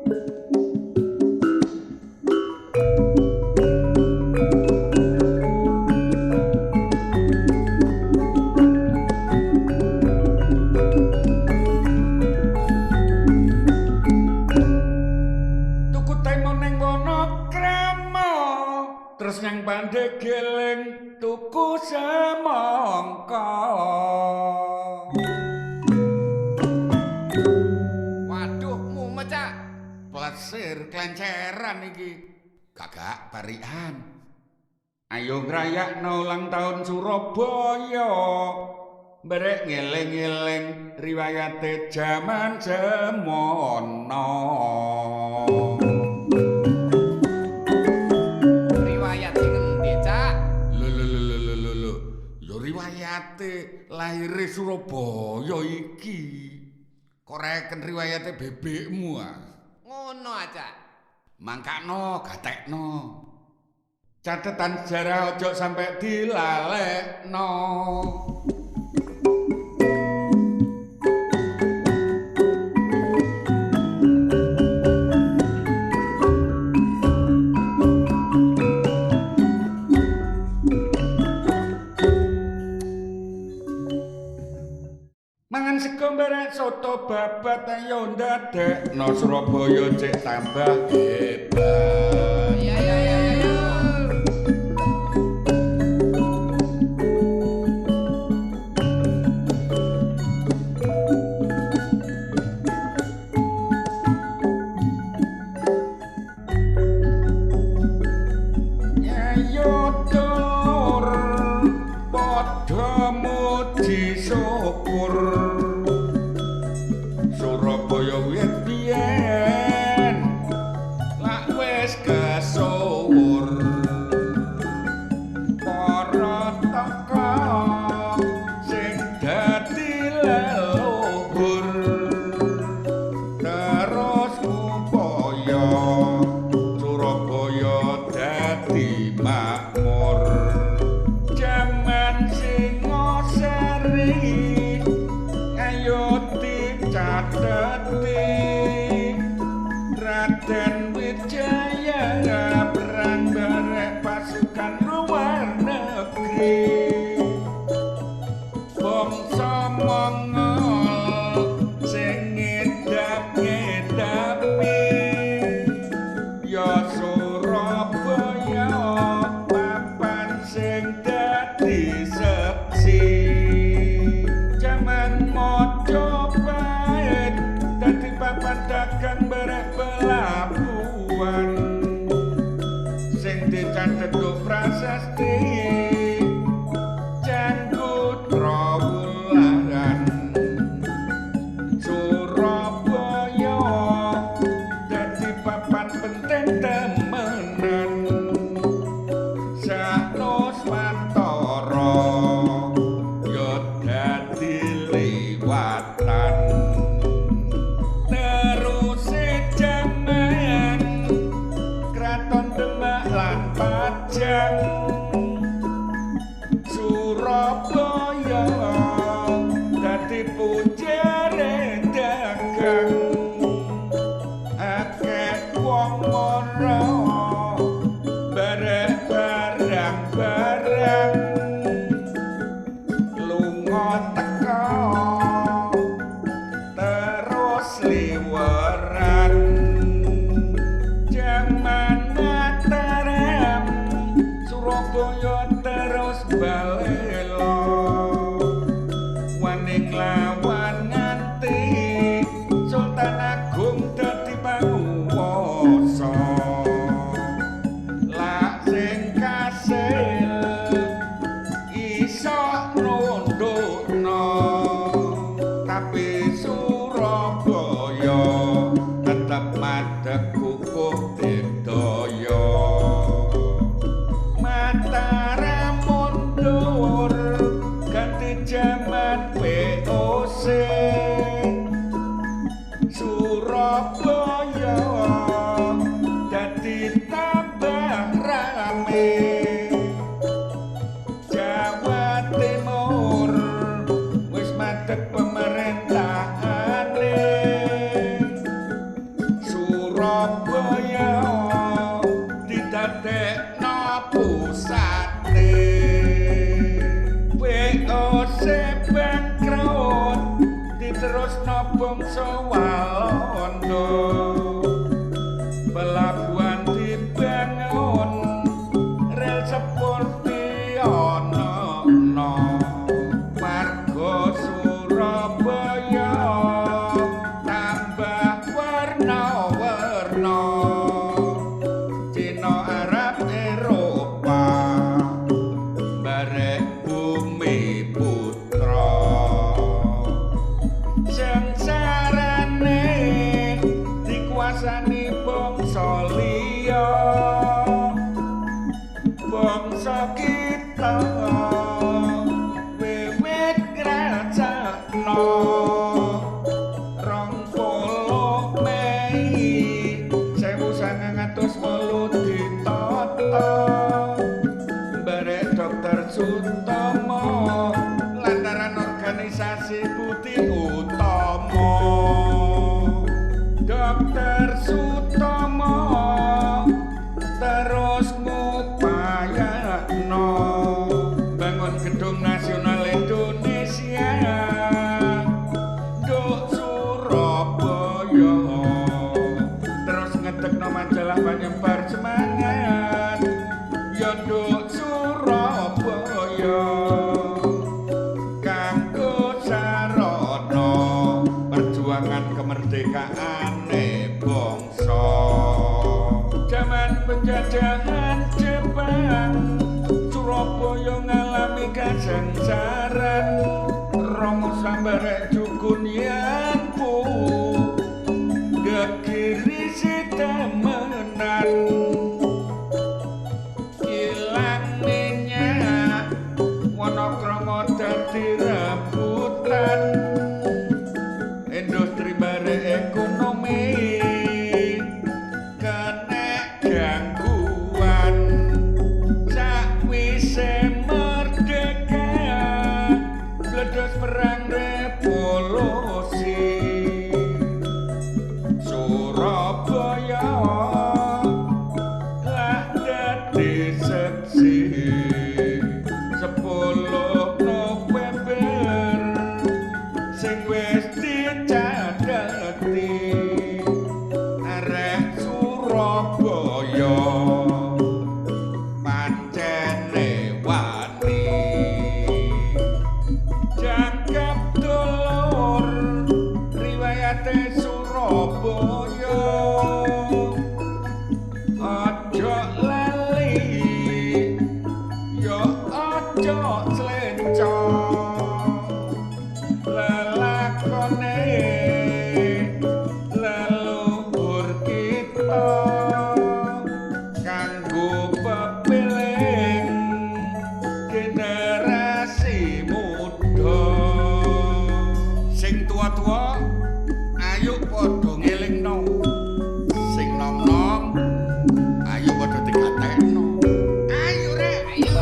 Tuku temo ning Wonokrama, terus nyang Pandeglang tuku semangka. Waduh, mumet Cak. Plesir klenceran iki. Gagak barikan. Ayo ngrayakno ulang tahun Surabaya. Mberek ngeling-eling riwayate jaman semono. Riwayat ngendi, Cak? Lho, ya riwayate lahire Surabaya iki. Kok reken riwayate bebekmu ah. Ngono aja. Mangkakno, gatekno. Catetan sejarah ojo sampai dilalekno. Mangan sego mbarek soto babat ayo ndadekno Surabaya cek tambah hebat. Ya. Ayo tur padha muji syukur Surabaya wit biyen lak wis kesuwur para tokoh sing dadi leluhur terus upaya Surabaya dadi makmur jaman Singosari ayo dicateti Raden Wijaya perang bareng pasukan luar negeri bangsa Mongol sing ngedap-ngedapi ya Surabaya papan sing dadi seksi jaman Majapahit dadi papan dagang bareng pelabuhan sing dicathetno prasasti Janggut Trowulan Surabaya dadi papan penting temenan Sanuswantara ya dadi liwatan teruse jaman Kraton Demak lan Pajang Surabaya dadi pujere dagang akeh wong mara barang-barang lunga teka terus liweran jaman Mataram Surabaya terus balela waning lawan nganti Sultan Agung dadi panguwasa lak sing kasil iso nundukno tapi Surabaya tetep madheg kukuh didaya Mataram mundur bangkrut diterusno bangsa Walanda pelabuhan dibangun rel sepur ana warga Surabaya tambah warna-warna Cina Arab Eropa barek bumi putra sengsarane dikuasani bangsa liya bangsa kita wiwit grajana 20 Mei 1908 ditata barek Dr. Sutomo lantaran organisasi Putih Utama Dr. Sutomo terus ngupayakno bangun Gedung Nasional Indonesia nduk Surabaya terus ngedekno majalah penyebar semangat ya nduk Surabaya kanggo sarana perjuangan kemerdekaane bangsa zaman penjajahan Jepang Surabaya ngalami kasengsaran Romo sambarek dukun yampu gegiri sitemenan ilang minyak Wonokromo dadi rebutan industri barek ekonomi kena gangguan sakwise merdeka bledos perang revolusi Surabaya lah dadi seksi 10 November sing wis dicadheti arek Surabaya pancene wani jangkep dulur riwayate Surabaya aja lali yo aja slenca lelakone leluhur kita kanggo pepiling generasi muda sing tua-tua ayo padha ngelingno sing nom-nom ayo padha digatekno ayo rek ayo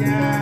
Ya.